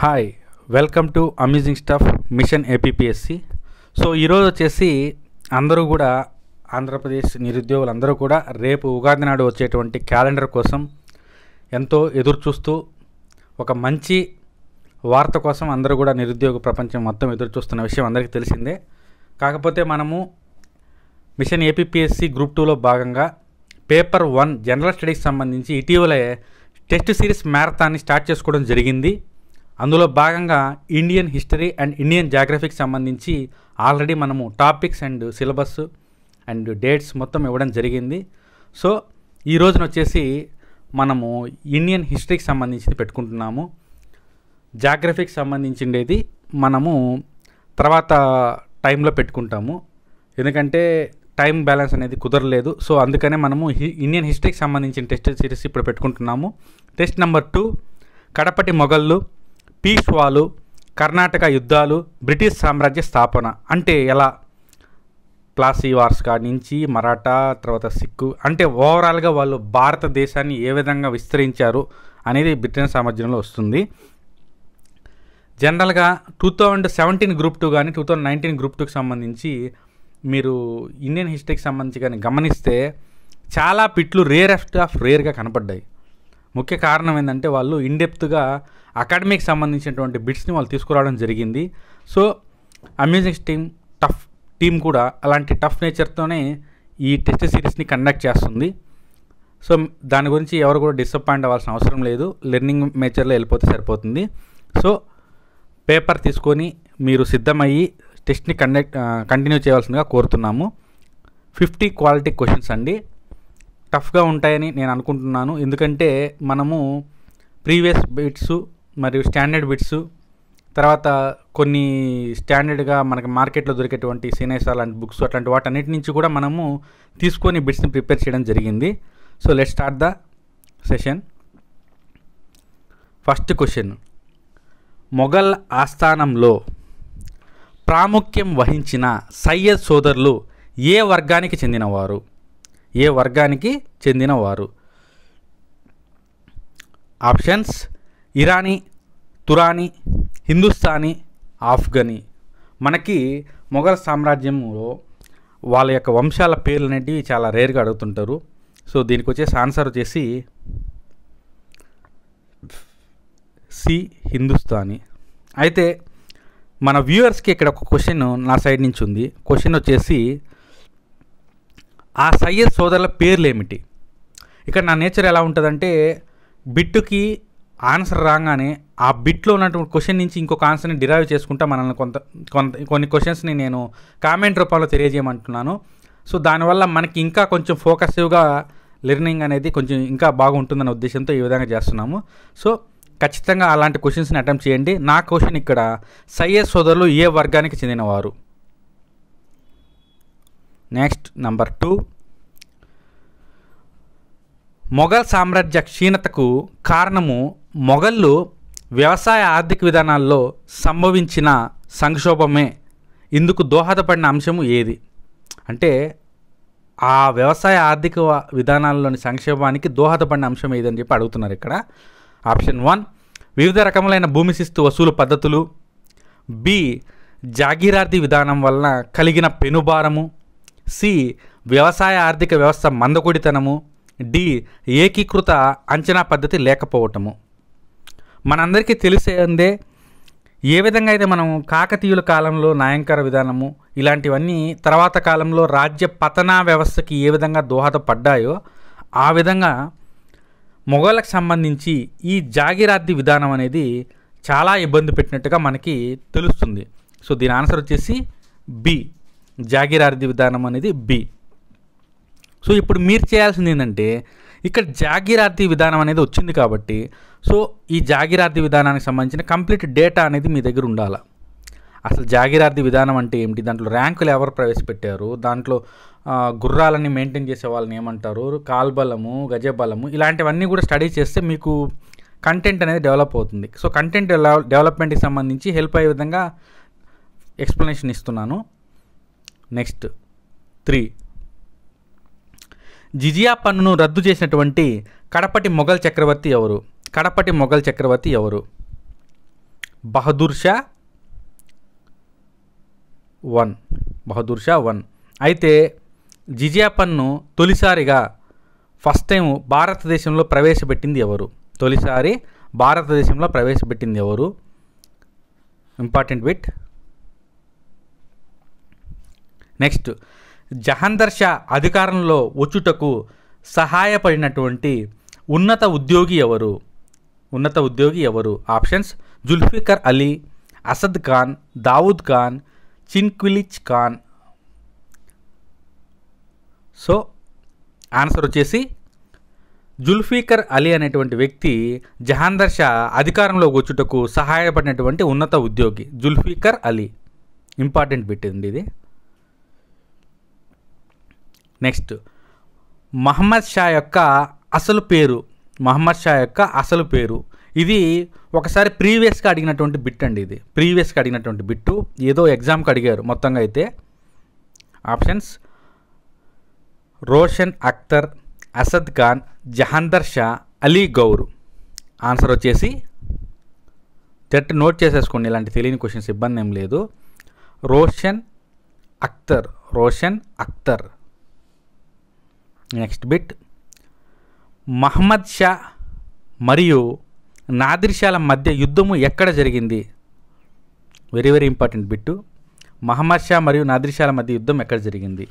Hi, welcome to amazing stuff machine APSC. So ఈరోజు వచ్చేసి అందరూ కూడా ఆంధ్రప్రదేశ్ నిరుద్యోగులు అందరూ కూడా రేపు ఉగాది నాడు వచ్చేటువంటి క్యాలెండర్ కోసం ఎంతో ఎదురు చూస్తూ ఒక మంచి వార్త కోసం అందరూ కూడా నిరుద్యోగ ప్రపంచం మొత్తం ఎదురు చూస్తున్న విషయం అందరికీ తెలిసిందే. కాకపోతే మనము మిషన్ ఏపీఎస్సి గ్రూప్ 2లో భాగంగా పేపర్ 1 జనరల్ స్టడీస్ సంబంధించి ఇటీవలే టెస్ట్ సిరీస్ మ్యారథాన్ని స్టార్ట్ చేసుకోవడం జరిగింది. అందులో భాగంగా ఇండియన్ హిస్టరీ అండ్ ఇండియన్ జాగ్రఫీకి సంబంధించి ఆల్రెడీ మనము topics and syllabus and dates మొత్తం ఇవ్వడం జరిగింది. సో ఈ రోజున వచ్చేసి మనము ఇండియన్ హిస్టరీకి సంబంధించి పెట్టుకుంటున్నాము. జాగ్రఫీకి సంబంధించిండేది మనము తర్వాత టైంలో పెట్టుకుంటాము, ఎందుకంటే టైం బ్యాలెన్స్ అనేది కుదరలేదు. సో అందుకనే మనము ఇండియన్ హిస్టరీకి సంబంధించిన టెస్ట్ సిరీస్ ఇప్పుడు పెట్టుకుంటున్నాము. టెస్ట్ నెంబర్ 2 కడపటి మొఘళ్ళు, పీష్వాలు, కర్ణాటక యుద్ధాలు, బ్రిటిష్ సామ్రాజ్య స్థాపన. అంటే ఎలా ప్లాసీ వార్స్ కాడి నుంచి మరాఠా తర్వాత సిక్కు, అంటే ఓవరాల్గా వాళ్ళు భారతదేశాన్ని ఏ విధంగా విస్తరించారు అనేది బ్రిటన్ సామ్రాజ్యంలో వస్తుంది. జనరల్గా 2017 గ్రూప్ 2 కానీ 2019 గ్రూప్ 2కి సంబంధించి మీరు ఇండియన్ హిస్టరీకి సంబంధించి కానీ గమనిస్తే చాలా పిట్లు రేర్గా కనపడ్డాయి. ముఖ్య కారణం ఏంటంటే వాళ్ళు ఇన్డెప్త్గా అకాడమీకి సంబంధించినటువంటి బిట్స్ని వాళ్ళు తీసుకురావడం జరిగింది. సో అమేజింగ్ టీమ్ కూడా అలాంటి టఫ్ నేచర్తోనే ఈ టెస్ట్ సిరీస్ని కండక్ట్ చేస్తుంది. సో దాని గురించి ఎవరు కూడా డిసప్పాయింట్ అవ్వాల్సిన అవసరం లేదు, లెర్నింగ్ మేచర్లో వెళ్ళిపోతే సరిపోతుంది. సో పేపర్ తీసుకొని మీరు సిద్ధమయ్యి టెస్ట్ని కంటిన్యూ చేయవలసిందిగా కోరుతున్నాము. 50 క్వాలిటీ క్వశ్చన్స్ అండి, టఫ్గా ఉంటాయని నేను అనుకుంటున్నాను. ఎందుకంటే మనము ప్రీవియస్ బిట్స్ మరియు స్టాండర్డ్ బిట్స్, తర్వాత కొన్ని స్టాండర్డ్గా మనకి మార్కెట్లో దొరికేటువంటి సీనియర్స్ లాంటి బుక్స్ అట్లాంటి వాటన్నిటి నుంచి కూడా మనము తీసుకొని బిట్స్ని ప్రిపేర్ చేయడం జరిగింది. So let's start the session. First question, Mughal ఆస్థానంలో ప్రాముఖ్యం వహించిన సయ్యద్ సోదరులు ఏ వర్గానికి చెందినవారు? ఆప్షన్స్ ఇరానీ, తురానీ, హిందుస్థానీ, ఆఫ్ఘనీ. మనకి మొఘల్ సామ్రాజ్యంలో వాళ్ళ యొక్క వంశాల పేర్లు అనేటివి చాలా రేర్గా అడుగుతుంటారు. సో దీనికి వచ్చేసి ఆన్సర్ వచ్చేసి సి, హిందుస్థానీ. అయితే మన వ్యూవర్స్కి ఇక్కడ ఒక క్వశ్చన్ నా సైడ్ నుంచి ఉంది. క్వశ్చన్ వచ్చేసి ఆ సయ్యద్ సోదరుల పేర్లు ఏమిటి? ఇక్కడ నా నేచర్ ఎలా ఉంటుందంటే బిట్టుకి ఆన్సర్ రాగానే ఆ బిట్లో ఉన్నటువంటి క్వశ్చన్ నుంచి ఇంకొక ఆన్సర్ని డిరైవ్ చేసుకుంటా మనల్ని కొన్ని క్వశ్చన్స్ని నేను కామెంట్ రూపంలో తెలియజేయమంటున్నాను. సో దానివల్ల మనకి ఇంకా కొంచెం ఫోకస్గా లెర్నింగ్ అనేది కొంచెం ఇంకా బాగుంటుందనే ఉద్దేశంతో ఈ విధంగా చేస్తున్నాము. సో ఖచ్చితంగా అలాంటి క్వశ్చన్స్ని అటెంప్ట్ చేయండి. నా క్వశ్చన్ ఇక్కడ సయ్యద్ సోదరులు ఏ వర్గానికి చెందినవారు? నెక్స్ట్ నెంబర్ 2, మొఘల్ సామ్రాజ్య క్షీణతకు కారణము మొఘళ్ళు వ్యవసాయ ఆర్థిక విధానాల్లో సంభవించిన సంక్షోభమే. ఇందుకు దోహదపడిన అంశము ఏది? అంటే ఆ వ్యవసాయ ఆర్థిక విధానాల్లోని సంక్షోభానికి దోహదపడిన అంశం ఏదని చెప్పి అడుగుతున్నారు ఇక్కడ. ఆప్షన్ 1 వివిధ రకములైన భూమి శిస్తు వసూలు పద్ధతులు, బి జాగీరార్థి విధానం వలన కలిగిన పెనుభారము, సి వ్యవసాయ ఆర్థిక వ్యవస్థ మందకొడితనము, డి ఏకీకృత అంచనా పద్ధతి లేకపోవటము. మనందరికీ తెలిసేందే ఏ విధంగా అయితే మనం కాకతీయుల కాలంలో నాయంకర విధానము ఇలాంటివన్నీ తర్వాత కాలంలో రాజ్య పతనా వ్యవస్థకి ఏ విధంగా దోహదపడ్డాయో ఆ విధంగా మొఘళ్ళకు సంబంధించి ఈ జాగీరార్థి విధానం అనేది చాలా ఇబ్బంది పెట్టినట్టుగా మనకి తెలుస్తుంది. సో దీని ఆన్సర్ వచ్చేసి బి, జాగీరార్థి విధానం అనేది బి. సో ఇప్పుడు మీరు చేయాల్సింది ఏంటంటే ఇక్కడ జాగీరార్థి విధానం అనేది వచ్చింది కాబట్టి సో ఈ జాగీరార్థి విధానానికి సంబంధించిన కంప్లీట్ డేటా అనేది మీ దగ్గర ఉండాలి. అసలు జాగీరార్థి విధానం అంటే ఏమిటి, దాంట్లో ర్యాంకులు ఎవరు ప్రవేశపెట్టారు, దాంట్లో గుర్రాలని మెయింటైన్ చేసే వాళ్ళని ఏమంటారు, కాల్బలము, గజబలము, ఇలాంటివన్నీ కూడా స్టడీ చేస్తే మీకు కంటెంట్ అనేది డెవలప్ అవుతుంది. సో కంటెంట్ డెవలప్మెంట్కి సంబంధించి హెల్ప్ అయ్యే విధంగా ఎక్స్ప్లెనేషన్ ఇస్తున్నాను. నెక్స్ట్ 3, జిజియా పన్నును రద్దు చేసినటువంటి కడపటి మొఘల్ చక్రవర్తి ఎవరు? బహదూర్ షా 1. బహదూర్ షా 1. అయితే జిజియా పన్ను తొలిసారిగా ఫస్ట్ టైం భారతదేశంలో ప్రవేశపెట్టింది ఎవరు? తొలిసారి భారతదేశంలో ప్రవేశపెట్టింది ఎవరు? Important bit. Next, Jahandar Shah అధికారంలో వచ్చుటకు సహాయపడినటువంటి ఉన్నత ఉద్యోగి ఎవరు? ఉన్నత ఉద్యోగి ఎవరు? Options: Zulfikar Ali, Asad Khan, Daud Khan, Chinqilich Khan. So answer వచ్చేసి జుల్ఫికర్ అలీ అనేటువంటి వ్యక్తి జహాందర్ షా అధికారంలోకి వచ్చుటకు సహాయపడినటువంటి ఉన్నత ఉద్యోగి జుల్ఫికర్ అలీ. ఇంపార్టెంట్ బిట్ అండి ఇది. నెక్స్ట్, మహమ్మద్ షా యొక్క అసలు పేరు. మహమ్మద్ షా యొక్క అసలు పేరు. ఇది ఒకసారి ప్రీవియస్గా అడిగినటువంటి బిట్ అండి. ఇది ప్రీవియస్గా అడిగినటువంటి బిట్టు, ఏదో ఎగ్జామ్కి అడిగారు మొత్తంగా అయితే. ఆప్షన్స్: రోషన్ అఖ్తర్, అసద్ ఖాన్, జహాందర్ షా, అలీ గౌర్. ఆన్సర్ వచ్చేసి జట్ నోట్ చేసేసుకోండి, ఇలాంటి తెలియని క్వశ్చన్స్ ఇబ్బంది ఏం లేదు. రోషన్ అఖ్తర్, రోషన్ అఖ్తర్. నెక్స్ట్ బిట్, మహమ్మద్ షా మరియు నాదిర్ షాల మధ్య యుద్ధము ఎక్కడ జరిగింది? Very very important bit. Mohammad Shah మరియు నాదిర్ షాల మధ్య యుద్ధం ఎక్కడ జరిగింది?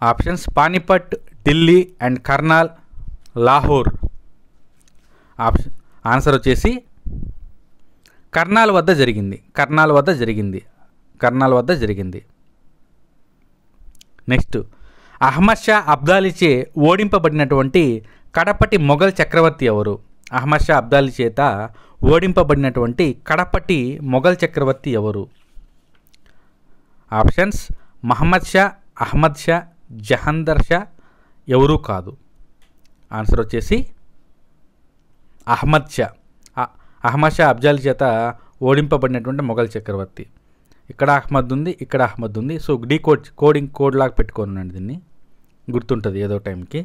Options: Panipat, Delhi and Karnal, Lahore. Answer వచ్చేసి కర్నాల్ వద్ద జరిగింది. కర్నాల్ వద్ద జరిగింది. కర్నాల్ వద్ద జరిగింది. నెక్స్ట్, అహ్మద్ షా అబ్దాలీచే ఓడింపబడినటువంటి కడపటి మొఘల్ చక్రవర్తి ఎవరు? అహ్మద్ షా అబ్దాలీ చేత ఓడింపబడినటువంటి కడపటి మొఘల్ చక్రవర్తి ఎవరు? ఆప్షన్స్: మహమ్మద్ షా, అహ్మద్ షా, జహాందర్ షా, ఎవరూ కాదు. ఆన్సర్ వచ్చేసి అహ్మద్ షా. అహ్మద్ షా అబ్దాలీ చేత ఓడింపబడినటువంటి మొఘల్ చక్రవర్తి. ఇక్కడ అహ్మద్ ఉంది, ఇక్కడ అహ్మద్ ఉంది. సో కోడ్ లాగా పెట్టుకోనండి, దీన్ని గుర్తుంటుంది ఏదో టైంకి.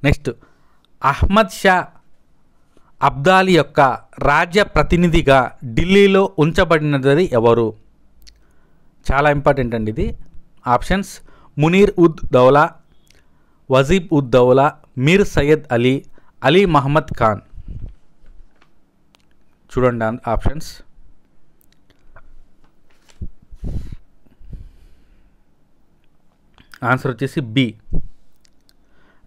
నెక్స్ట్, అహ్మద్ షా అబ్దాలీ యొక్క రాజ్య ప్రతినిధిగా ఢిల్లీలో ఉంచబడినది ఎవరు? చాలా ఇంపార్టెంట్ అండి ఇది. ఆప్షన్స్: మునీర్ ఉద్ దౌలా, వజీబ్ ఉద్ దౌలా, మీర్ సయ్యద్ అలీ, అలీ మహమ్మద్ ఖాన్. చూడండి ఆప్షన్స్. ఆన్సర్ వచ్చేసి బి,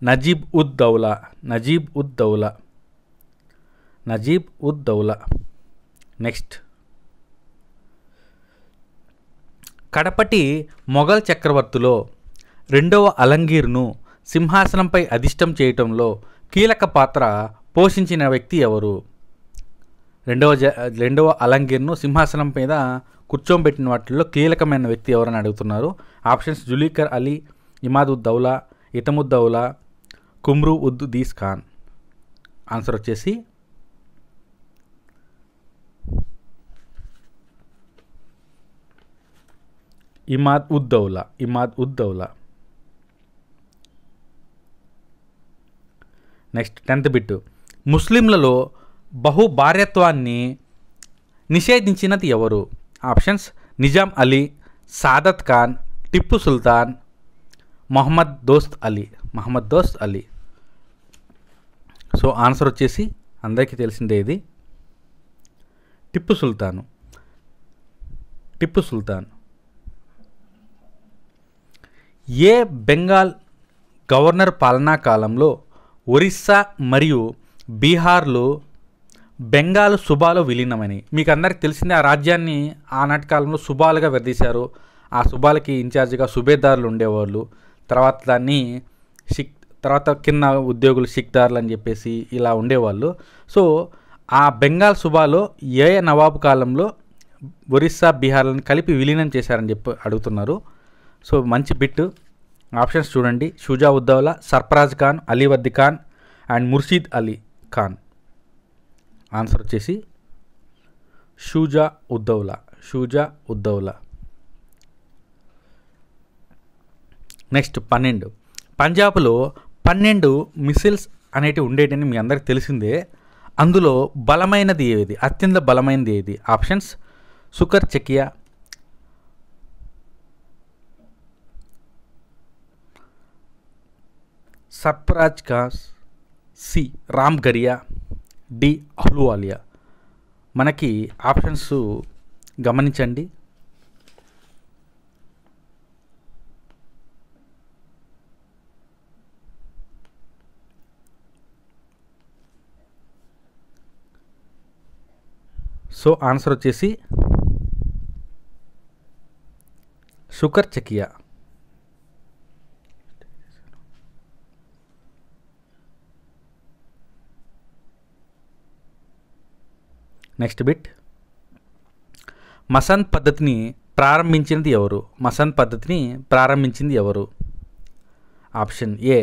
నజీబ్ ఉద్ దౌలా. నజీబ్ ఉద్ దౌలా. నజీబ్ ఉద్ దౌలా. నెక్స్ట్, కడపటి మొఘల్ చక్రవర్తిలో రెండవ అలంగీర్ను సింహాసనంపై అధిష్టం చేయటంలో కీలక పాత్ర పోషించిన వ్యక్తి ఎవరు? రెండవ అలంగీర్ను సింహాసనం మీద కూర్చోబెట్టిన వాటిల్లో కీలకమైన వ్యక్తి ఎవరని అడుగుతున్నారు. ఆప్షన్స్: జుల్ఫికర్ అలీ, ఇమాద్ ఉద్ దౌలా, ఇతముద్ దౌలా, కుమ్రు ఉద్ దీస్ ఖాన్. ఆన్సర్ వచ్చేసి Imad ud Daula. Imad ud Daula. Next 10th bit, ముస్లింలలో బహుభార్యత్వాన్ని నిషేధించినది ఎవరు? Options: Nizam Ali, Saadat Khan, Tipu Sultan, Mohammed Dost Ali. Mohammed Dost Ali. So answer వచ్చేసి అందరికీ తెలిసిందే ఇది, టిప్పు సుల్తాను. టిప్పు సుల్తాన్. ఏ బెంగాల్ గవర్నర్ పాలనా కాలంలో ఒరిస్సా మరియు బీహార్లో బెంగాల్ సుబాలో విలీనమని? మీకు అందరికి తెలిసిందే, ఆ రాజ్యాన్ని ఆనాటి కాలంలో సుబాలుగా విడదీశారు. ఆ సుబాలకి ఇన్ఛార్జిగా సుబేదారులు ఉండేవాళ్ళు. తర్వాత దాన్ని తర్వాత కింద ఉద్యోగులు సిక్దార్లు అని చెప్పేసి ఇలా ఉండేవాళ్ళు. సో ఆ బెంగాల్ సుబాలో ఏ నవాబు కాలంలో ఒరిస్సా బీహార్లను కలిపి విలీనం చేశారని చెప్పి అడుగుతున్నారు. సో మంచి బిట్. ఆప్షన్స్ చూడండి: షుజా ఉద్ దౌలా, సర్ఫరాజ్ ఖాన్, అలీవర్ది ఖాన్ అండ్ ముర్షిద్ అలీ ఖాన్. ఆన్సర్ వచ్చేసి షుజా ఉద్ దౌలా. షుజా ఉద్ దౌలా. నెక్స్ట్ 12, పంజాబ్లో 12 మిసిల్స్ అనేటివి ఉండేటని మీ అందరికి తెలిసిందే. అందులో బలమైనది ఏది, అత్యంత బలమైనది ఏది? Options Sukerchakia, Sarfaraz Khan, C Ramgarhia, D Ahluwalia. మనకి ఆప్షన్స్ గమనించండి. సో ఆన్సర్ వచ్చేసి సుకర్ చకియా. నెక్స్ట్ బిట్, మసంద్ పద్ధతిని ప్రారంభించింది ఎవరు? మసంద్ పద్ధతిని ప్రారంభించింది ఎవరు? Option A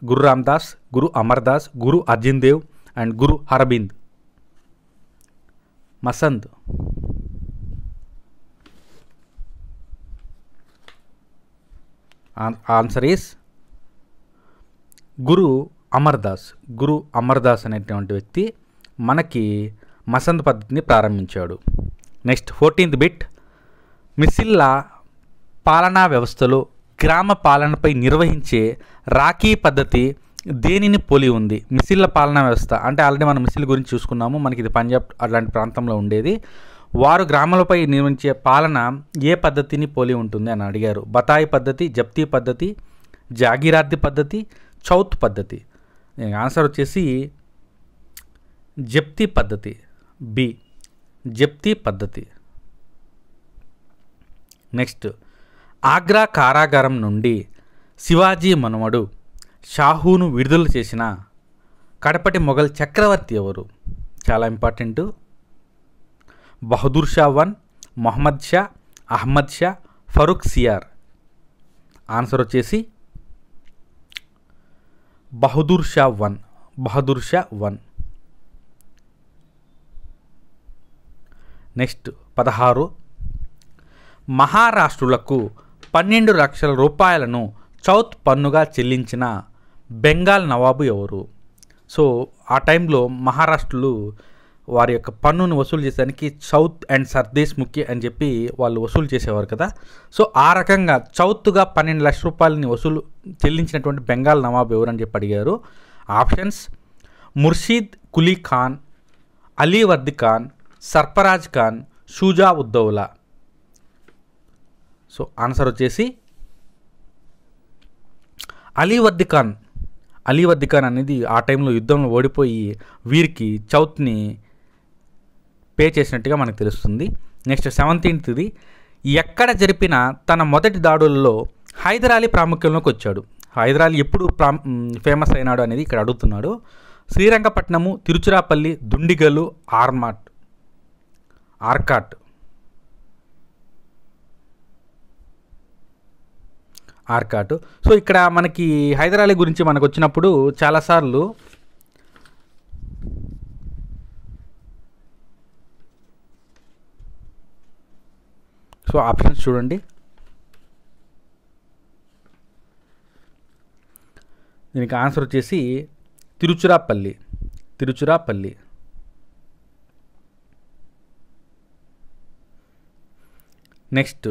Guru Ramdas, Guru Amardas, Guru Arjun Dev and Guru Harbind. Masand answer is Guru Amardas. Guru Amardas అనేటువంటి వ్యక్తి మనకి మసంద్ పద్ధతిని ప్రారంభించాడు. నెక్స్ట్ 14th బిట్, మిసిల్ల పాలనా వ్యవస్థలో గ్రామ పాలనపై నిర్వహించే రాఖీ పద్ధతి దేనిని పోలి ఉంది? మిసిల్ల పాలనా వ్యవస్థ అంటే ఆల్రెడీ మనం మిసిల్ గురించి చూసుకున్నాము. మనకి ఇది పంజాబ్ అలాంటి ప్రాంతంలో ఉండేది. వారు గ్రామాలపై నిర్వహించే పాలన ఏ పద్ధతిని పోలి ఉంటుంది అని అడిగారు. బతాయి పద్ధతి, జప్తీ పద్ధతి, జాగీరాద్ది పద్ధతి, చౌత్ పద్ధతి. ఆన్సర్ వచ్చేసి జప్తీ పద్ధతి, బి జప్తీ పద్ధతి. నెక్స్ట్, ఆగ్రా కారాగారం నుండి శివాజీ మనుమడు షాహూను విడుదల చేసిన కడపటి మొఘల్ చక్రవర్తి ఎవరు? చాలా ఇంపార్టెంట్. బహదూర్ షా 1, మొహమ్మద్ షా, అహ్మద్ షా, ఫరూక్ సియార్. ఆన్సర్ వచ్చేసి బహదూర్ షా 1. బహదూర్ షా 1. నెక్స్ట్ 16, మహారాష్ట్రులకు 12 లక్షల రూపాయలను చౌత్ పన్నుగా చెల్లించిన బెంగాల్ నవాబు ఎవరు? సో ఆ టైంలో మహారాష్ట్రలు వారి యొక్క పన్నును వసూలు చేసేదానికి చౌత్ అండ్ సర్దేశ్ ముఖ్య అని చెప్పి వాళ్ళు వసూలు చేసేవారు కదా. సో ఆ రకంగా చౌత్గా 12 లక్షల రూపాయలని వసూలు చెల్లించినటువంటి బెంగాల్ నవాబు ఎవరు అని చెప్పి అడిగారు. Options Murshid Quli Khan, Alivardi Khan, Sarfaraz Khan, Shuja Uddaula. So answer వచ్చేసి అలీవర్ది ఖాన్. అలీవర్ది ఖాన్ అనేది ఆ టైంలో యుద్ధంలో ఓడిపోయి వీరికి చౌత్ని పే చేసినట్టుగా మనకు తెలుస్తుంది. నెక్స్ట్ 17th, ఎక్కడ జరిపిన తన మొదటి దాడులలో హైదర్ అలీ ప్రాముఖ్యంలోకి వచ్చాడు? హైదర్ అలీ ఎప్పుడు ఫేమస్ అయినాడు అనేది ఇక్కడ అడుగుతున్నాడు. శ్రీరంగపట్నము, తిరుచిరాపల్లి, దుండిగలు, ఆర్కాట్. సో ఇక్కడ మనకి హైదర్ అలీ గురించి మనకు వచ్చినప్పుడు చాలాసార్లు సో ఆప్షన్స్ చూడండి. దీనికి ఆన్సర్ వచ్చేసి తిరుచిరాపల్లి. నెక్స్ట్,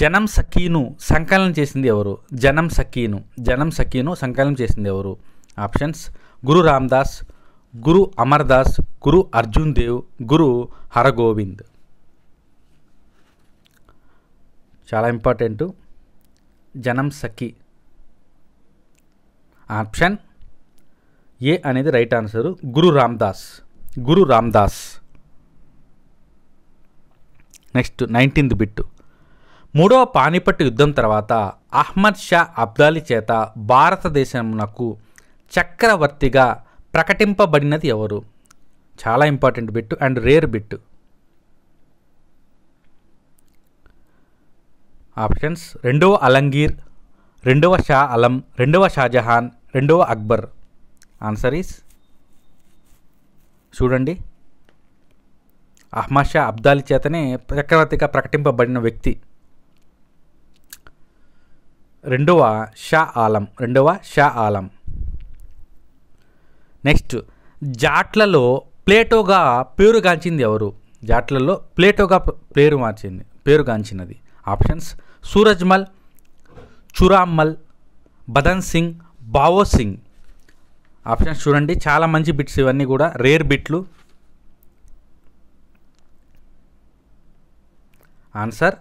జనం సఖీను సంకలనం చేసింది ఎవరు? జనం సఖీను సంకలనం చేసింది ఎవరు? ఆప్షన్స్ గురు రామ్దాస్, గురు అమర్దాస్, గురు అర్జున్ దేవ్, గురు హరగోవింద్. చాలా ఇంపార్టెంట్. జనం సఖీ. ఆప్షన్ ఏ అనేది రైట్ ఆన్సరు. గురు రామ్దాస్. నెక్స్ట్ 19th బిట్, మూడవ పానిపట్టు యుద్ధం తర్వాత అహ్మద్ షా అబ్దాలీ చేత భారతదేశమునకు చక్రవర్తిగా ప్రకటింపబడినది ఎవరు? చాలా important bit and rare bit. Options రెండవ అలంగీర్, రెండవ షా అలం, రెండవ షాజహాన్, రెండవ అక్బర్. ఆన్సర్ ఈస్ చూడండి, అహ్మద్ షా అబ్దాలీ చేతనే చక్రవర్తిగా ప్రకటింపబడిన వ్యక్తి. రెండవ షా ఆలం. నెక్స్ట్, జాట్లలో ప్లేటోగా పేరుగాంచింది ఎవరు? జాట్లలో ప్లేటోగా పేరుగాంచినది. ఆప్షన్స్: సూరజ్మల్, చురామ్మల్, బదన్ సింగ్, బావో సింగ్. ఆప్షన్స్ చూడండి, చాలా మంచి బిట్స్ ఇవన్నీ కూడా, రేర్ బిట్లు. ఆన్సర్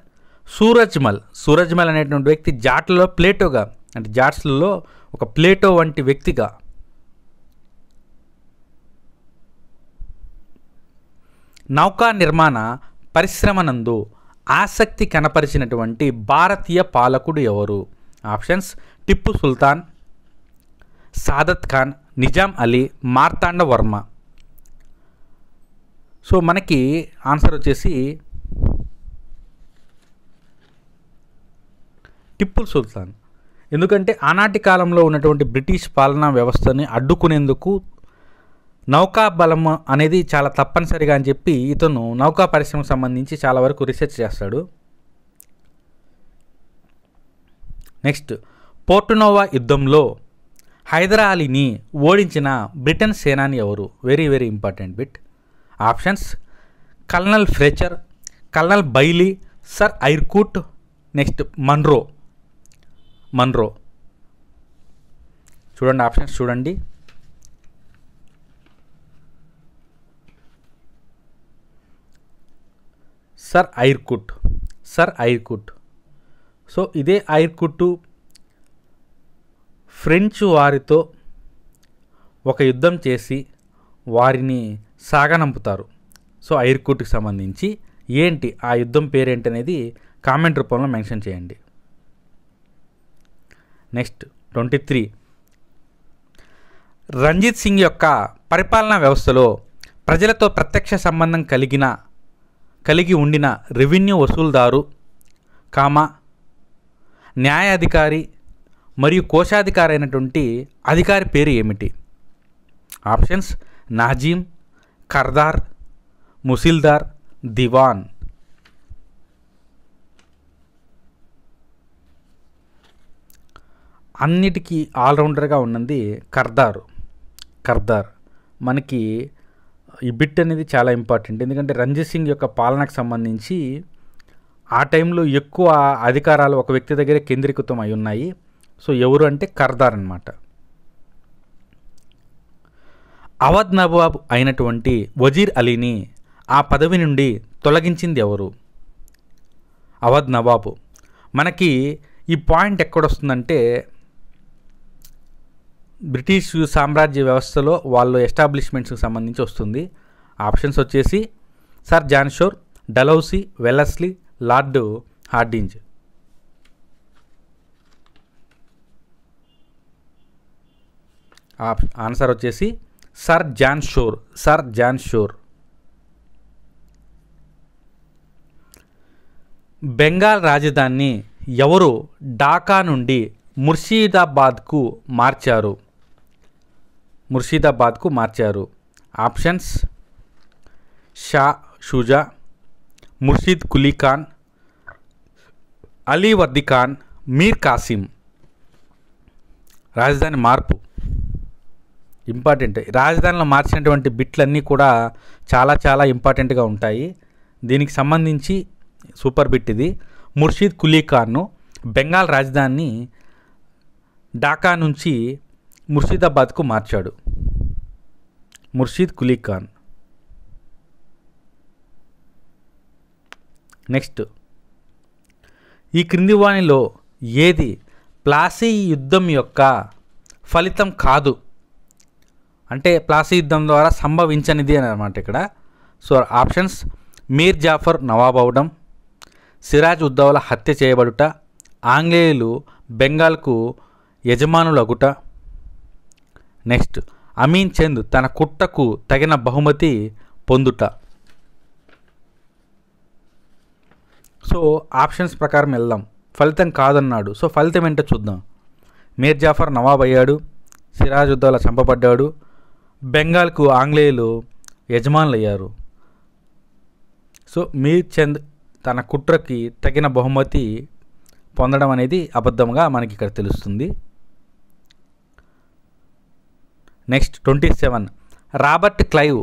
సూరజ్మల్ అనేటువంటి వ్యక్తి జాట్లలో ప్లేటోగా, అంటే జాట్స్లలో ఒక ప్లేటో వంటి వ్యక్తిగా. నౌకా నిర్మాణ పరిశ్రమనందు ఆసక్తి కనపరిచినటువంటి భారతీయ పాలకుడు ఎవరు? ఆప్షన్స్: టిప్పు సుల్తాన్, సాదత్ ఖాన్, నిజాం అలీ, మార్తాండ వర్మ. సో మనకి ఆన్సర్ వచ్చేసి టిప్పు సుల్తాన్. ఎందుకంటే ఆనాటి కాలంలో ఉన్నటువంటి బ్రిటిష్ పాలనా వ్యవస్థని అడ్డుకునేందుకు నౌకా బలం అనేది చాలా తప్పనిసరిగా అని చెప్పి ఇతను నౌకా పరిశ్రమకు సంబంధించి చాలా వరకు రీసెర్చ్ చేస్తాడు. నెక్స్ట్, పోర్టునోవా యుద్ధంలో హైదర్ అలీని ఓడించిన బ్రిటన్ సేనాని ఎవరు? Very very important bit. Options: colonel Fletcher, colonel Baillie, sir Eyre Coote, next Munro. చూడండి, ఆప్షన్స్ చూడండి. Sir Eyre Coote. సో ఇదే ఐర్కూట్ ఫ్రెంచ్ వారితో ఒక యుద్ధం చేసి వారిని సాగనంపుతారు. సో ఐర్కూట్కి సంబంధించి ఏంటి ఆ యుద్ధం పేరేంటి అనేది కామెంట్ రూపంలో మెన్షన్ చేయండి. నెక్స్ట్ 23, రంజిత్ సింగ్ యొక్క పరిపాలనా వ్యవస్థలో ప్రజలతో ప్రత్యక్ష సంబంధం కలిగి ఉండిన రెవెన్యూ వసూలుదారు, న్యాయాధికారి మరియు కోశాధికారి అయినటువంటి అధికారి పేరు ఏమిటి? ఆప్షన్స్: నాజీం, కర్దార్, ముసిల్దార్, దివాన్. అన్నిటికీ ఆల్రౌండర్గా ఉన్నది కర్దార్. మనకి ఈ బిట్ అనేది చాలా ఇంపార్టెంట్, ఎందుకంటే రంజిత్ సింగ్ యొక్క పాలనకు సంబంధించి ఆ టైంలో ఎక్కువ అధికారాలు ఒక వ్యక్తి దగ్గరే కేంద్రీకృతం అయి ఉన్నాయి. సో ఎవరు అంటే కర్దార్ అన్నమాట. అవధ్ నవాబ్ అయినటువంటి వజీర్ అలీని ఆ పదవి నుండి తొలగించింది ఎవరు? అవధ్ నవాబు. మనకి ఈ పాయింట్ ఎక్కడొస్తుందంటే బ్రిటిష్ సామ్రాజ్య వ్యవస్థలో వాళ్ళు ఎస్టాబ్లిష్మెంట్స్కి సంబంధించి వస్తుంది. ఆప్షన్స్ వచ్చేసి sir John Shore, Dalhousie, Wellesley, lord Hardinge. Answer వచ్చేసి సర్ జాన్ షోర్. బెంగాల్ రాజధానిని ఎవరు ఢాకా నుండి ముర్షిదాబాద్కు మార్చారు? Options: Shah Shuja, Murshid Quli Khan, Alivardi Khan, Mir Qasim. రాజధాని మార్పు ఇంపార్టెంట్. రాజధానిలో మార్చినటువంటి బిట్లన్నీ కూడా చాలా చాలా ఇంపార్టెంట్గా ఉంటాయి. దీనికి సంబంధించి సూపర్ బిట్ ఇది. ముర్షిద్ కులీ ఖాన్ను బెంగాల్ రాజధానిని ఢాకా నుంచి ముర్షిదాబాద్కు మార్చాడు. ముర్షిద్ కులీ ఖాన్. నెక్స్ట్, ఈ క్రింది వాణిలో ఏది ప్లాసీ యుద్ధం యొక్క ఫలితం కాదు? అంటే ప్లాసీ యుద్ధం ద్వారా సంభవించనిది అని అన్నమాట ఇక్కడ. సో ఆప్షన్స్: మీర్ జాఫర్ నవాబ్ అవడం, సిరాజ్ ఉద్దౌలా హత్య చేయబడుట, ఆంగ్లేయులు బెంగాల్కు యజమానులగుట, నెక్స్ట్ అమీన్ చంద్ తన కుట్రకు తగిన బహుమతి పొందుట. సో ఆప్షన్స్ ప్రకారం వెళ్దాం. ఫలితం కాదన్నాడు. సో ఫలితం ఏంటో చూద్దాం. మీర్ జాఫర్ నవాబ్ అయ్యాడు, సిరాజ్ ఉద్దౌలా చంపబడ్డాడు, బెంగాల్కు ఆంగ్లేయులు యజమానులు అయ్యారు. సో మీర్ చంద్ తన కుట్రకి తగిన బహుమతి పొందడం అనేది అబద్ధంగా మనకి ఇక్కడ తెలుస్తుంది. నెక్స్ట్ 27. రాబర్ట్ క్లైవ్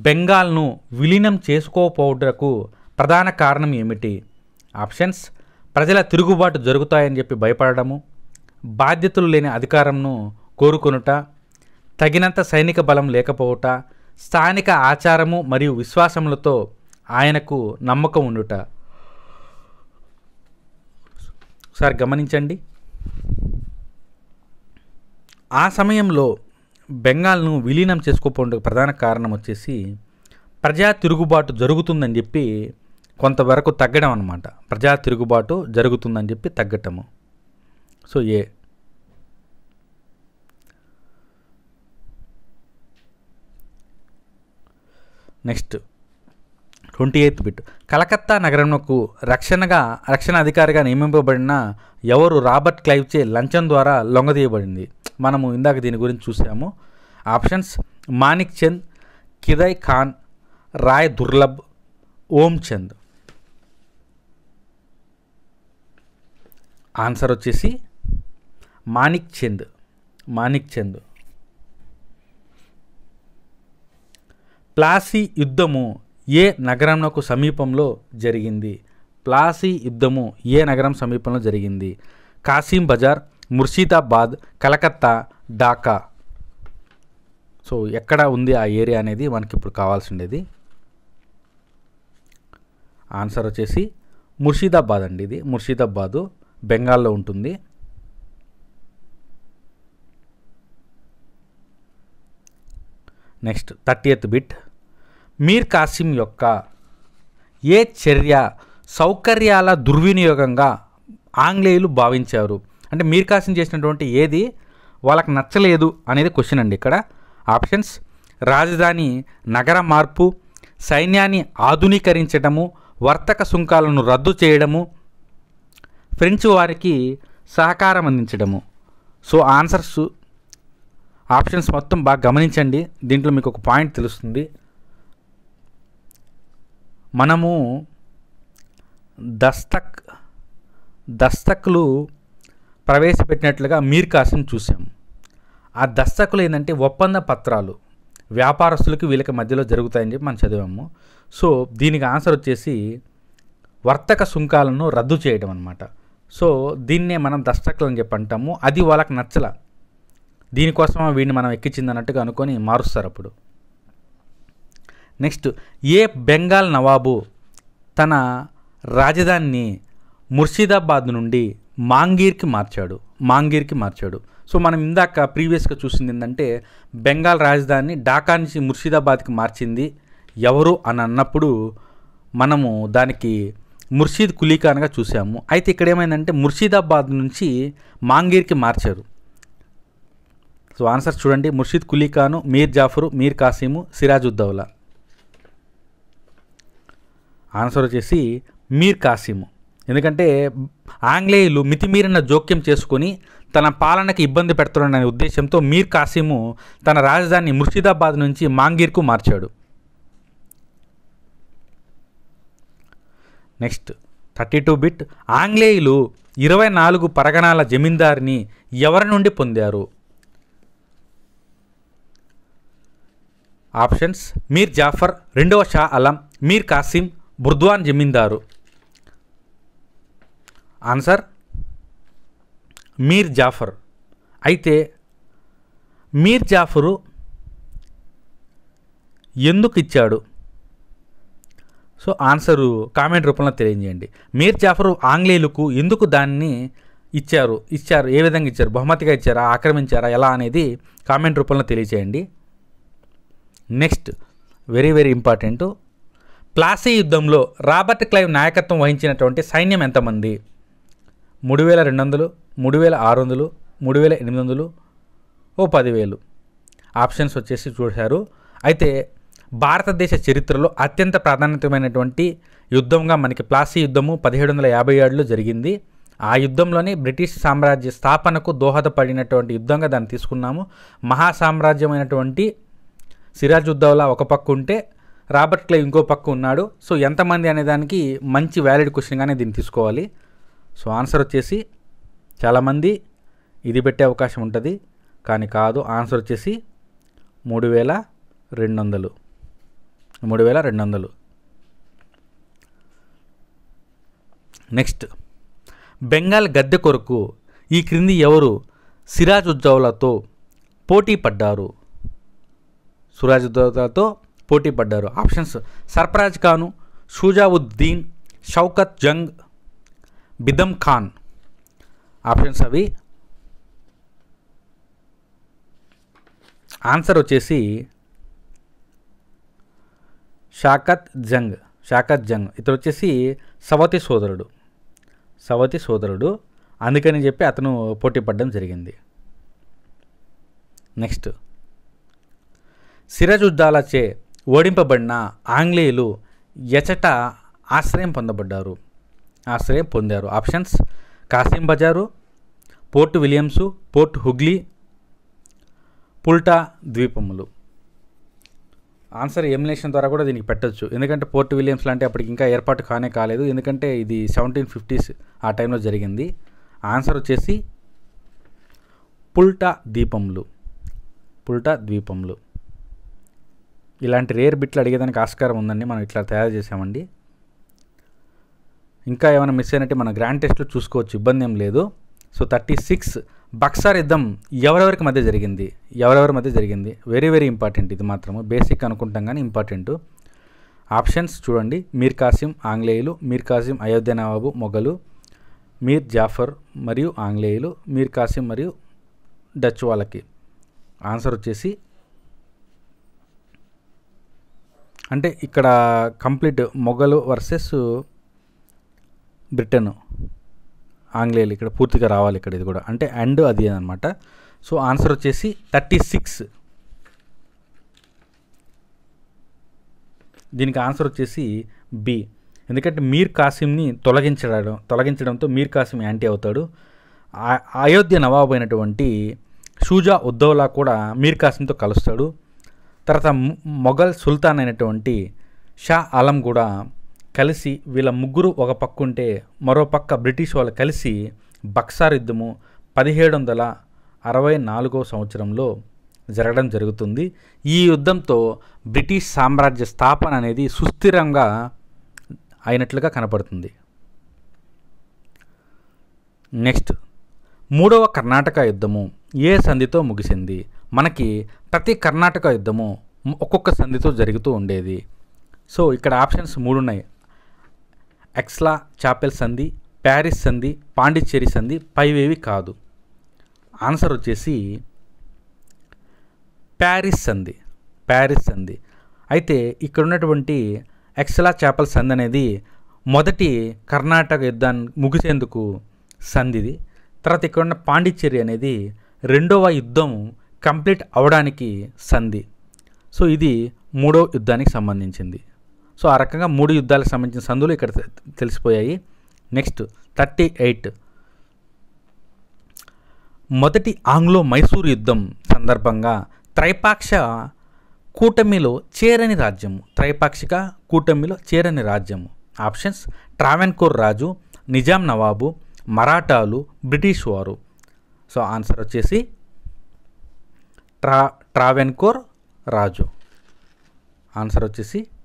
బెంగాల్ను విలీనం చేసుకోకపోవటకు ప్రధాన కారణం ఏమిటి? ఆప్షన్స్: ప్రజల తిరుగుబాటు జరుగుతాయని చెప్పి భయపడము, బాధ్యతలు లేని అధికారంను కోరుకొనుట, తగినంత సైనిక బలం లేకపోవట, స్థానిక ఆచారము మరియు విశ్వాసములతో ఆయనకు నమ్మకం ఉండుట. ఒకసారి గమనించండి. ఆ సమయంలో బెంగాల్ను విలీనం చేసుకోకపోవడానికి ప్రధాన కారణం వచ్చేసి ప్రజా తిరుగుబాటు జరుగుతుందని చెప్పి కొంతవరకు తగ్గడం అన్నమాట. ప్రజా తిరుగుబాటు జరుగుతుందని చెప్పి తగ్గటము. So A. Next 28th bit. Calcutta నగరంకు రక్షణ అధికారిగా నియమింపబడిన ఎవరు రాబర్ట్ క్లైవ్చే లంచం ద్వారా లొంగదీయబడింది? మనము ఇందాక దీని గురించి చూసాము. ఆప్షన్స్: మాణిక్ చంద్, కిదయ్ ఖాన్, రాయ్ దుర్లభ్, ఓం చంద్. ఆన్సర్ వచ్చేసి మాణిక్ చంద్. ప్లాసీ యుద్ధము ఏ నగరంకు సమీపంలో జరిగింది? ప్లాసీ యుద్ధము ఏ నగరం సమీపంలో జరిగింది? కాసిం బజార్, ముర్షిదాబాద్, కలకత్తా, ఢాకా. సో ఎక్కడ ఉంది ఆ ఏరియా అనేది మనకి ఇప్పుడు కావాల్సిండేది. ఆన్సర్ వచ్చేసి ముర్షిదాబాద్ అండి. ఇది ముర్షిదాబాదు బెంగాల్లో ఉంటుంది. Next 30th bit. మీర్ కాసిం యొక్క ఏ చర్య సౌకర్యాల దుర్వినియోగంగా ఆంగ్లేయులు భావించారు? అంటే మీర్ కాసిం చేసినటువంటి ఏది వాళ్ళకి నచ్చలేదు అనేది క్వశ్చన్ అండి ఇక్కడ. ఆప్షన్స్: రాజధాని నగర మార్పు, సైన్యాన్ని ఆధునీకరించడము, వర్తక సుంకాలను రద్దు చేయడము, ఫ్రెంచ్ వారికి సహకారం అందించడము. సో ఆప్షన్స్ మొత్తం బాగా గమనించండి. దీంట్లో మీకు ఒక పాయింట్ తెలుస్తుంది. మనము దస్తకులు ప్రవేశపెట్టినట్లుగా మీర్ కాసిం చూసాం. ఆ దస్తకులు ఏంటంటే ఒప్పంద పత్రాలు వ్యాపారస్తులకి వీళ్ళకి మధ్యలో జరుగుతాయని చెప్పి మనం చదివాము. సో దీనికి ఆన్సర్ వచ్చేసి వర్తక సుంకాలను రద్దు చేయడం అనమాట. సో దీన్నే మనం దస్తకులు అని చెప్పి అంటాము. అది వాళ్ళకి నచ్చల, దీనికోసం వీడిని మనం ఎక్కించింది అన్నట్టుగా అనుకొని మారుస్తారు అప్పుడు. నెక్స్ట్, ఏ బెంగాల్ నవాబు తన రాజధానిని ముర్షిదాబాద్ నుండి మాంగీర్కి మార్చాడు? సో మనం ఇందాక ప్రీవియస్గా చూసింది ఏంటంటే బెంగాల్ రాజధాని ఢాకా నుంచి ముర్షిదాబాద్కి మార్చింది ఎవరు అని అన్నప్పుడు మనము దానికి ముర్షిద్ కులీ ఖాన్గా చూసాము. అయితే ఇక్కడ ఏమైందంటే ముర్షిదాబాద్ నుంచి మాంగీర్కి మార్చారు. సో ఆన్సర్ చూడండి: ముర్షిద్ కులీ ఖాను, మీర్ జాఫరు, మీర్ కాసిము, సిరాజుద్దౌలా. ఆన్సర్ వచ్చేసి మీర్ కాసిము. ఎందుకంటే ఆంగ్లేయులు మితిమీరిన జోక్యం చేసుకొని తన పాలనకి ఇబ్బంది పెడుతున్నాడనే ఉద్దేశంతో మీర్ కాసిము తన రాజధాని ముర్షిదాబాద్ నుంచి మాంగీర్కు మార్చాడు. Next 32 bit. ఆంగ్లేయులు 24 పరగణాల జమీందారిని ఎవరి నుండి పొందారు? ఆప్షన్స్: మీర్ జాఫర్, రెండవ షా ఆలం, మీర్ కాసిం, బుర్ద్వాన్ జమీందారు. ఆన్సర్ మీర్ జాఫర్. అయితే మీర్ జాఫరు ఎందుకు ఇచ్చాడు? సో ఆన్సరు కామెంట్ రూపంలో తెలియజేయండి. మీర్ జాఫరు ఆంగ్లేయులకు ఎందుకు దాన్ని ఇచ్చారు? ఏ విధంగా ఇచ్చారు? బహుమతిగా ఇచ్చారా, ఆక్రమించారా, ఎలా అనేది కామెంట్ రూపంలో తెలియజేయండి. Next, very very important. Plassey యుద్ధంలో రాబర్ట్ క్లైవ్ నాయకత్వం వహించినటువంటి సైన్యం ఎంతమంది? 3200, 3600, 3800, 10,000. ఆప్షన్స్ వచ్చేసి చూశారు. అయితే భారతదేశ చరిత్రలో అత్యంత ప్రాధాన్యతమైనటువంటి యుద్ధంగా మనకి ప్లాసీ యుద్ధము 1757లో జరిగింది. ఆ యుద్ధంలోనే బ్రిటిష్ సామ్రాజ్య స్థాపనకు దోహదపడినటువంటి యుద్ధంగా దాన్ని తీసుకున్నాము. మహాసామ్రాజ్యమైనటువంటి సిరాజుద్దౌలా ఒక పక్క ఉంటే రాబర్ట్ క్లైవ్ ఇంకో పక్క ఉన్నాడు. సో ఎంతమంది అనే దానికి మంచి వ్యాలిడ్ క్వశ్చన్గానే దీన్ని తీసుకోవాలి. సో ఆన్సర్ వచ్చేసి చాలామంది ఇది పెట్టే అవకాశం ఉంటుంది, కానీ కాదు. ఆన్సర్ వచ్చేసి 3200. 3200. నెక్స్ట్, బెంగాల్ గద్దె కొరకు ఈ క్రింది ఎవరు సిరాజుద్దౌలాతో పోటీ పడ్డారు? సిరాజుద్దౌలాతో పోటీ పడ్డారు. ఆప్షన్స్: సర్ఫరాజ్ ఖాను, షుజావుద్దీన్, షౌకత్ జంగ్, బిదమ్ ఖాన్. ఆప్షన్స్ అవి. ఆన్సర్ వచ్చేసి షాకత్ జంగ్. ఇతను వచ్చేసి సవతి సోదరుడు, అందుకని చెప్పి అతను పోటీ పడడం జరిగింది. నెక్స్ట్, సిరాజుద్దౌలాచే ఓడింపబడిన ఆంగ్లేయులు ఎచట ఆశ్రయం పొందారు. Options: Kasimbazar, port Williams, port Hooghly, Pulta ద్వీపములు. ఆన్సర్ ఎలిమినేషన్ ద్వారా కూడా దీనికి పెట్టచ్చు, ఎందుకంటే పోర్ట్ విలియమ్స్ లాంటి అప్పటికి ఇంకా ఏర్పాటు కాలేదు, ఎందుకంటే ఇది 1750s ఆ టైంలో జరిగింది. ఆన్సర్ వచ్చేసి పుల్టా ద్వీపములు. ఇలాంటి రేర్ బిట్లు అడిగేదానికి ఆస్కారం ఉందండి, మనం ఇట్లా తయారు చేసామండి. ఇంకా ఏమైనా మిస్ అయినట్టు మన గ్రాండ్ టెస్ట్లో చూసుకోవచ్చు, ఇబ్బంది ఏం లేదు. సో 36 బక్సార్ యుద్ధం ఎవరెవరి మధ్య జరిగింది? వెరీ వెరీ ఇంపార్టెంట్, ఇది మాత్రము బేసిక్ అనుకుంటాం కానీ ఇంపార్టెంట్. ఆప్షన్స్ చూడండి: మీర్ కాసిం ఆంగ్లేయులు, మీర్ కాసిం అయోధ్య నవాబు మొఘలు, మీర్ జాఫర్ మరియు ఆంగ్లేయులు, మీర్ కాసిం మరియు డచ్ వాళ్ళకి. ఆన్సర్ వచ్చేసి అంటే ఇక్కడ కంప్లీట్ మొఘలు వర్సెస్ బ్రిటన్, ఆంగ్లేయులు ఇక్కడ పూర్తిగా రావాలి, ఇక్కడ ఇది కూడా అంటే అండ్ అది అనమాట. సో ఆన్సర్ వచ్చేసి 36. దీనికి ఆన్సర్ వచ్చేసి బి, ఎందుకంటే మీర్ కాసింని తొలగించడంతో మీర్ కాసిం యాంటీ అవుతాడు. అయోధ్య నవాబు అయినటువంటి షుజా ఉద్దౌలా కూడా మీర్ కాసింతో కలుస్తాడు. తర్వాత మొఘల్ సుల్తాన్ అయినటువంటి షా ఆలం కూడా కలిసి, వీళ్ళ ముగ్గురు ఒక పక్క ఉంటే మరో పక్క బ్రిటిష్ వాళ్ళు కలిసి బక్సార్ యుద్ధము 1764 సంవత్సరంలో జరగడం జరుగుతుంది. ఈ యుద్ధంతో బ్రిటిష్ సామ్రాజ్య స్థాపన అనేది సుస్థిరంగా అయినట్లుగా కనపడుతుంది. నెక్స్ట్, 3వ కర్ణాటక యుద్ధము ఏ సంధితో ముగిసింది? మనకి ప్రతి కర్ణాటక యుద్ధము ఒక్కొక్క సంధితో జరుగుతూ ఉండేది. సో ఇక్కడ ఆప్షన్స్ 3 ఉన్నాయి: ఎక్స్లా చాపెల్ సంధి, ప్యారిస్ సంధి, పాండిచ్చేరి సంధి, పైవేవి కాదు. ఆన్సర్ వచ్చేసి ప్యారిస్ సంధి. అయితే ఇక్కడ ఉన్నటువంటి ఎక్స్లా చాపెల్ సంధి అనేది మొదటి కర్ణాటక యుద్ధాన్ని ముగిసేందుకు సంధిది. తర్వాత ఇక్కడ ఉన్న పాండిచ్చేరి అనేది 2వ యుద్ధం కంప్లీట్ అవడానికి సంధి. సో ఇది 3వ యుద్ధానికి సంబంధించింది. సో ఆ రకంగా 3 యుద్ధాలకు సంబంధించిన సంధులు ఇక్కడ తెలిసిపోయాయి. నెక్స్ట్ 38, మొదటి ఆంగ్లో మైసూర్ యుద్ధం సందర్భంగా త్రైపాక్షిక కూటమిలో చేరని రాజ్యము. ఆప్షన్స్: ట్రావెన్కోర్ రాజు, నిజాం నవాబు, మరాఠాలు, బ్రిటిష్ వారు. సో ఆన్సర్ వచ్చేసి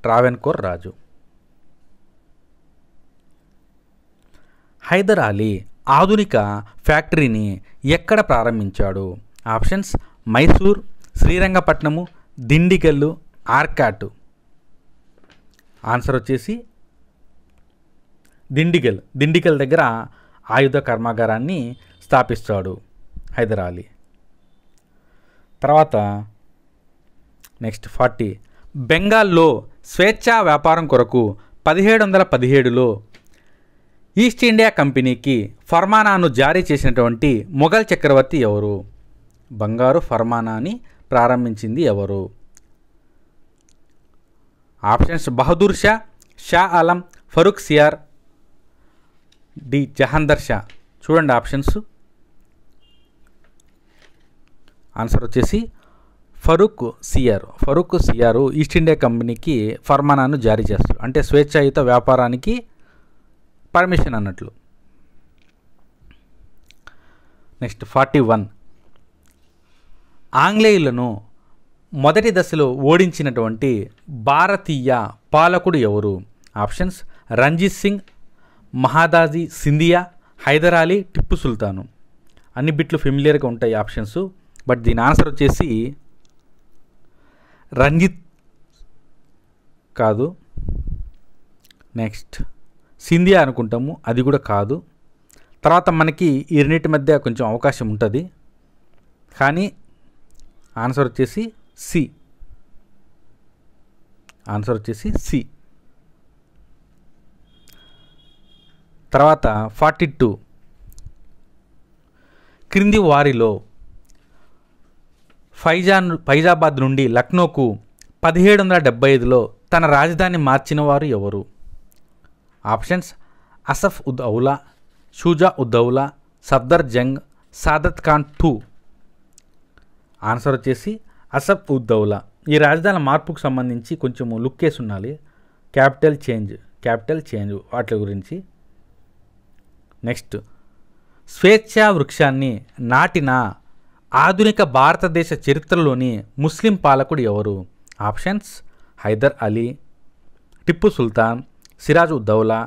ట్రావెన్కోర్ రాజు. హైదర్ అలీ ఆధునిక ఫ్యాక్టరీని ఎక్కడ ప్రారంభించాడు? ఆప్షన్స్: మైసూర్, శ్రీరంగపట్నము, దిండిగల్లు, ఆర్కాటు. ఆన్సర్ వచ్చేసి దిండిగల్ దగ్గర ఆయుధ కర్మాగారాన్ని స్థాపిస్తాడు హైదర్ అలీ. తర్వాత నెక్స్ట్ 40, బెంగాల్లో స్వేచ్ఛా వ్యాపారం కొరకు 1717లో ఈస్ట్ ఇండియా కంపెనీకి ఫర్మానాను జారీ చేసినటువంటి మొఘల్ చక్రవర్తి ఎవరు? బంగారు ఫర్మానాని ప్రారంభించింది ఎవరు? Options: Bahadur Shah, Shah Alam, Farrukhsiyar, D Jahandar Shah. చూడండి ఆప్షన్స్. ఆన్సర్ వచ్చేసి ఫరూక్ సియారు ఈస్ట్ ఇండియా కంపెనీకి ఫర్మానాను జారీ చేస్తాడు, అంటే స్వేచ్ఛాయుత వ్యాపారానికి పర్మిషన్ అన్నట్లు. నెక్స్ట్ 41. ఆంగ్లేయులను మొదటి దశలో ఓడించినటువంటి భారతీయ పాలకుడు ఎవరు? ఆప్షన్స్ రంజిత్ సింగ్, మహాదాజీ సింధియా, హైదర్ అలీ, టిప్పు సుల్తాను. అన్ని బిట్లు ఫెమిలియర్గా ఉంటాయి ఆప్షన్స్, బట్ దీని ఆన్సర్ వచ్చేసి రంజిత్ కాదు. నెక్స్ట్ సింధియా అనుకుంటాము, అది కూడా కాదు. తర్వాత మనకి ఈ రెండింటి మధ్య కొంచెం అవకాశం ఉంటుంది, కానీ ఆన్సర్ వచ్చేసి సి. ఆన్సర్ వచ్చేసి సి. తర్వాత 42. క్రింది వారిలో ఫైజాబాద్ నుండి లక్నోకు 1775లో తన రాజధాని మార్చిన వారు ఎవరు? ఆప్షన్స్ అసఫ్ ఉద్ ఔలా, షుజా ఉద్ దౌలా, సఫ్దర్ జంగ్, సాదత్ ఖాన్ II. ఆన్సర్ వచ్చేసి అసఫ్ ఉద్ దౌలా. ఈ రాజధాని మార్పుకు సంబంధించి కొంచెం లుక్ వేసి ఉండాలి. క్యాపిటల్ చేంజ్ వాటి గురించి. నెక్స్ట్ స్వేచ్ఛా వృక్షాన్ని నాటిన ఆధునిక భారతదేశ చరిత్రలోని ముస్లిం పాలకుడు ఎవరు? ఆప్షన్స్ హైదర్ అలీ, టిప్పు సుల్తాన్, సిరాజ్ ఉద్ దౌలా,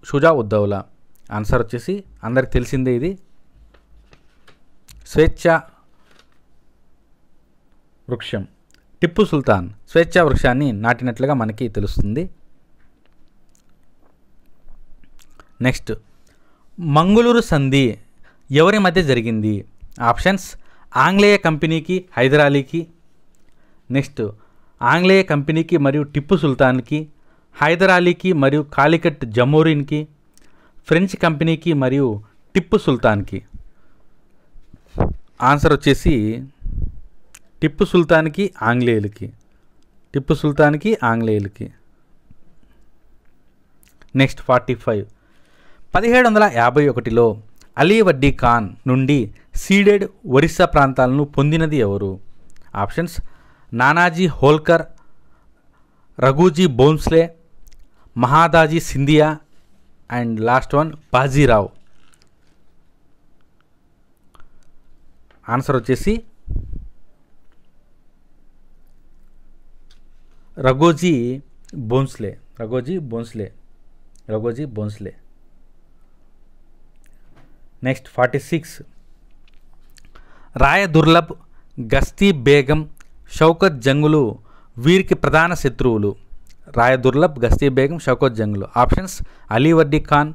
షుజా ఉద్ దౌలా. ఆన్సర్ వచ్చేసి అందరికి తెలిసిందే ఇది, స్వేచ్ఛా వృక్షం. టిప్పు సుల్తాన్ స్వేచ్ఛా వృక్షాన్ని నాటినట్లుగా మనకి తెలుస్తుంది. నెక్స్ట్ మంగుళూరు సంధి ఎవరి మధ్య జరిగింది? ఆప్షన్స్ ఆంగ్లేయ కంపెనీకి, హైదర్ అలీకి. నెక్స్ట్ ఆంగ్లేయ కంపెనీకి మరియు టిప్పు సుల్తాన్కి, హైదర్ అలీకి మరియు కాలికట్ జమోరిన్కి, ఫ్రెంచ్ కంపెనీకి మరియు టిప్పు సుల్తాన్కి. ఆన్సర్ వచ్చేసి టిప్పు సుల్తాన్కి, ఆంగ్లేయులకి. నెక్స్ట్ 45. 1751లో అలీ వడ్డీ ఖాన్ నుండి సీడెడ్ ఒరిస్సా ప్రాంతాలను పొందినది ఎవరు? Options Nanaji Holkar, Raghuji Bhonsle, Mahadaji Scindia and last one Bajirao. Answer వచ్చేసి రఘోజీ బోన్స్లే. నెక్స్ట్ 46. రాయ దుర్లభ్, గస్తీ బేగం, షౌకత్ జంగులు వీరికి ప్రధాన శత్రువులు. రాయ దుర్లభ్, గస్తీ బేగం, షౌకత్ జంగులు. ఆప్షన్స్ అలీ వడ్డీ ఖాన్,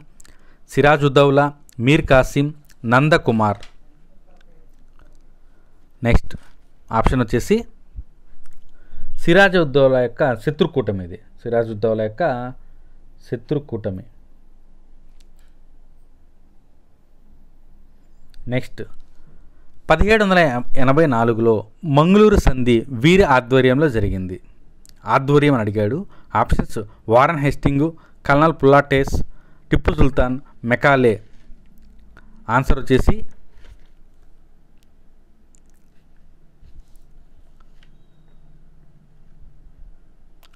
సిరాజ్ ఉద్ దౌలా, మీర్ కాసిం, నందకుమార్. నెక్స్ట్ ఆప్షన్ వచ్చేసి సిరాజ్ ఉద్ దౌలా యొక్క శత్రుకూటమి. ఇది సిరాజ్ ఉద్ దౌలా యొక్క శత్రుకూటమి. నెక్స్ట్ 1784లో మంగుళూరు సంధి వీరి ఆధ్వర్యంలో జరిగింది. ఆధ్వర్యం అని అడిగాడు. Options Warren హేస్టింగు, colonel పుల్లాటేస్, Tipu Sultan, Macaulay. Answer వచ్చేసి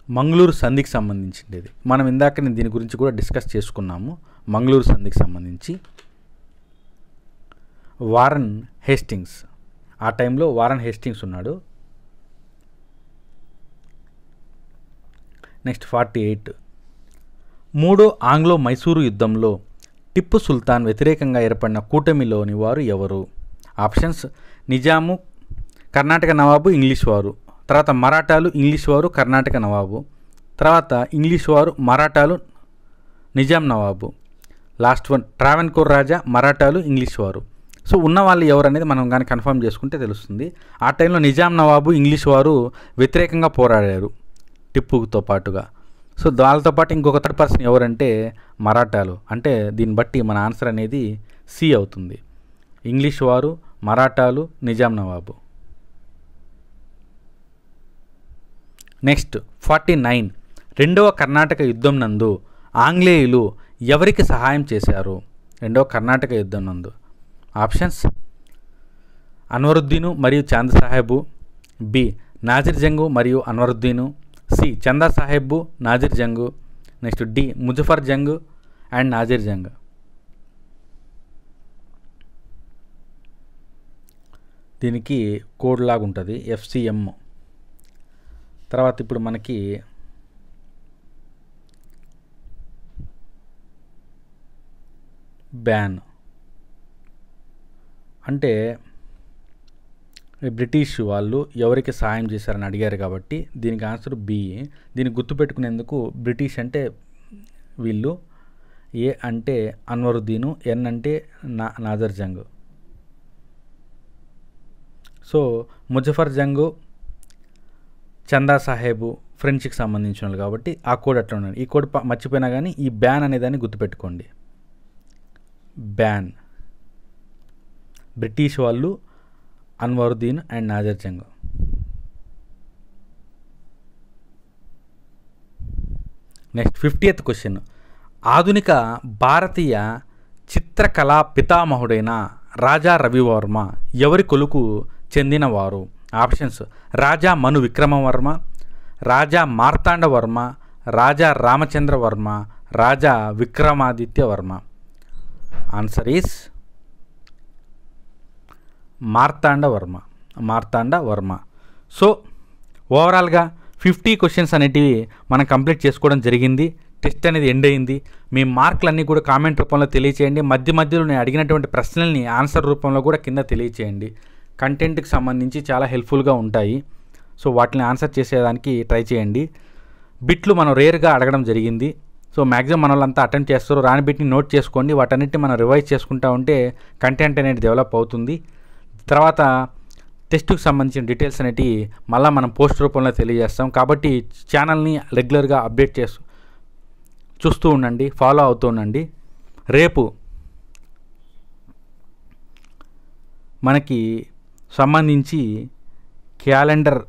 మంగుళూరు సంధికి సంబంధించింది. మనం ఇందాక దీని గురించి కూడా డిస్కస్ చేసుకున్నాము. మంగుళూరు సంధికి సంబంధించి వారన్ హేస్టింగ్స్, ఆ టైంలో వారన్ హేస్టింగ్స్ ఉన్నాడు. నెక్స్ట్ 48. మూడో ఆంగ్లో మైసూరు యుద్ధంలో టిప్పు సుల్తాన్ వ్యతిరేకంగా ఏర్పడిన కూటమిలోని వారు ఎవరు? ఆప్షన్స్ నిజాము, కర్ణాటక నవాబు, ఇంగ్లీష్ వారు. తర్వాత మరాఠాలు, ఇంగ్లీష్ వారు, కర్ణాటక నవాబు. తర్వాత ఇంగ్లీష్ వారు, మరాఠాలు, నిజాం నవాబు. లాస్ట్ వన్ ట్రావెన్కోర్ రాజా, మరాఠాలు, ఇంగ్లీష్ వారు. సో ఉన్న వాళ్ళు ఎవరు అనేది మనం కానీ కన్ఫర్మ్ చేసుకుంటే తెలుస్తుంది. ఆ టైంలో నిజాం నవాబు, ఇంగ్లీష్ వారు వ్యతిరేకంగా పోరాడారు టిప్పుతో పాటుగా. సో వాళ్ళతో పాటు ఇంకొక థర్డ్ పర్సన్ ఎవరంటే మరాఠాలు. అంటే దీన్ని బట్టి మన ఆన్సర్ అనేది సి అవుతుంది. ఇంగ్లీష్ వారు, మరాఠాలు, నిజాం నవాబు. నెక్స్ట్ 49. రెండవ కర్ణాటక యుద్ధం నందు ఆంగ్లేయులు ఎవరికి సహాయం చేశారు? రెండవ కర్ణాటక యుద్ధం నందు. ఆప్షన్స్ అన్వరుద్దీను మరియు చాంద్ సాహెబు, బి నాజిర్ జంగు మరియు Anwaruddin, C Chanda Sahib, Nazir Jung, next D Muzaffar Jung and Nazir Jung. దీనికి కోడ్ లాగా ఉంటుంది FCM. తర్వాత ఇప్పుడు మనకి బ్యాన్ అంటే బ్రిటిష్ వాళ్ళు ఎవరికి సహాయం చేశారని అడిగారు కాబట్టి దీనికి ఆన్సర్ B. దీన్ని గుర్తుపెట్టుకునేందుకు బ్రిటిష్ అంటే వీళ్ళు, A అంటే అన్వరుద్దీను, N అంటే నాజర్ జంగ్. సో ముజఫర్ జంగ్, చందా సాహెబు ఫ్రెంచ్కి సంబంధించిన వాళ్ళు కాబట్టి ఆ కోడ్ అట్లా ఉండండి. ఈ కోడ్ మర్చిపోయినా కానీ ఈ బ్యాన్ అనేదాన్ని గుర్తుపెట్టుకోండి. బ్యాన్ బ్రిటిష్ వాళ్ళు, Anwaruddin and Nazar Jung. Next 50th question. ఆధునిక భారతీయ చిత్రకళా పితామహుడైన రాజా రవివర్మ ఎవరి కొలుకు చెందినవారు? Options: Raja Manu Vikramavarma, Raja Marthandavarma, Raja Ramachandravarma, Raja Vikramadityavarma. Answer is Marthandavarma. So ఓవరాల్గా 50 క్వశ్చన్స్ అనేటివి మనం కంప్లీట్ చేసుకోవడం జరిగింది. టెస్ట్ అనేది ఎండ్ అయింది. మీ మార్కులన్నీ కూడా కామెంట్ రూపంలో తెలియచేయండి. మధ్యలో నేను అడిగినటువంటి ప్రశ్నల్ని ఆన్సర్ రూపంలో కూడా కింద తెలియచేయండి. కంటెంట్కి సంబంధించి చాలా హెల్ప్ఫుల్గా ఉంటాయి. సో వాటిని ఆన్సర్ చేసేదానికి ట్రై చేయండి. బిట్లు మనం రేర్గా అడగడం జరిగింది. సో మ్యాక్సిమం మన వాళ్ళంతా అటెంప్ట్ చేస్తారు. రాని బిట్ని నోట్ చేసుకోండి. వాటన్నిటిని మనం రివైజ్ చేసుకుంటూ ఉంటే కంటెంట్ అనేది డెవలప్ అవుతుంది. తర్వాత టెస్ట్కి సంబంధించిన డీటెయిల్స్ అనేవి మళ్ళీ మనం పోస్ట్ రూపంలో తెలియజేస్తాం. కాబట్టి ఛానల్ని రెగ్యులర్గా అప్డేట్ చూస్తూ ఉండండి, ఫాలో అవుతూ ఉండండి. రేపు మనకి సంబంధించి క్యాలెండర్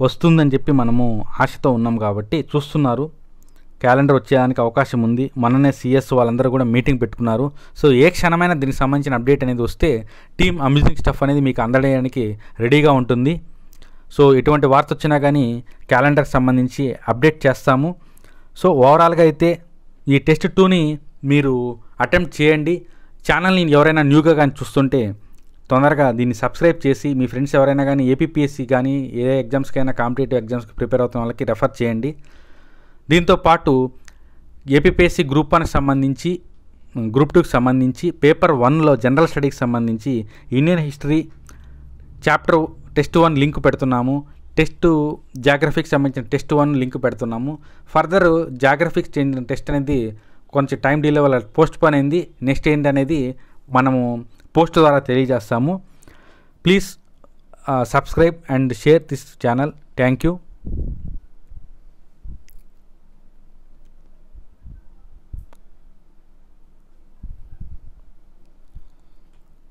వస్తుందని చెప్పి మనము ఆశతో ఉన్నాం కాబట్టి చూస్తున్నారు. క్యాలెండర్ వచ్చేదానికి అవకాశం ఉంది. మొన్ననే CS వాళ్ళందరూ కూడా మీటింగ్ పెట్టుకున్నారు. సో ఏ క్షణమైన దీనికి సంబంధించిన అప్డేట్ అనేది వస్తే టీమ్ అమ్యూజింగ్ స్టఫ్ అనేది మీకు అందడానికి రెడీగా ఉంటుంది. సో ఎటువంటి వార్త వచ్చినా కానీ క్యాలెండర్కి సంబంధించి అప్డేట్ చేస్తాము. సో ఓవరాల్గా అయితే ఈ టెస్ట్ 2ని మీరు అటెంప్ట్ చేయండి. ఛానల్ని ఎవరైనా న్యూగా కానీ చూస్తుంటే తొందరగా దీన్ని సబ్స్క్రైబ్ చేసి మీ ఫ్రెండ్స్ ఎవరైనా కానీ APPSC కానీ ఏ ఎగ్జామ్స్కైనా కాంపిటేటివ్ ఎగ్జామ్స్కి ప్రిపేర్ అవుతున్న వాళ్ళకి రెఫర్ చేయండి. దీంతోపాటు APPSC గ్రూప్ 1కి సంబంధించి, గ్రూప్ 2కి సంబంధించి పేపర్ 1లో జనరల్ స్టడీకి సంబంధించి Indian history chapter test 1 link పెడుతున్నాము. జాగ్రఫీకి సంబంధించిన టెస్ట్ 1 లింక్ పెడుతున్నాము. ఫర్దర్ జాగ్రఫీకి చెందిన టెస్ట్ అనేది కొంచెం టైం డిలే వల్ల పోస్ట్ పోన్ అయింది. నెక్స్ట్ ఏంటి అనేది మనము పోస్ట్ ద్వారా తెలియజేస్తాము. Please subscribe and share this channel. Thank you.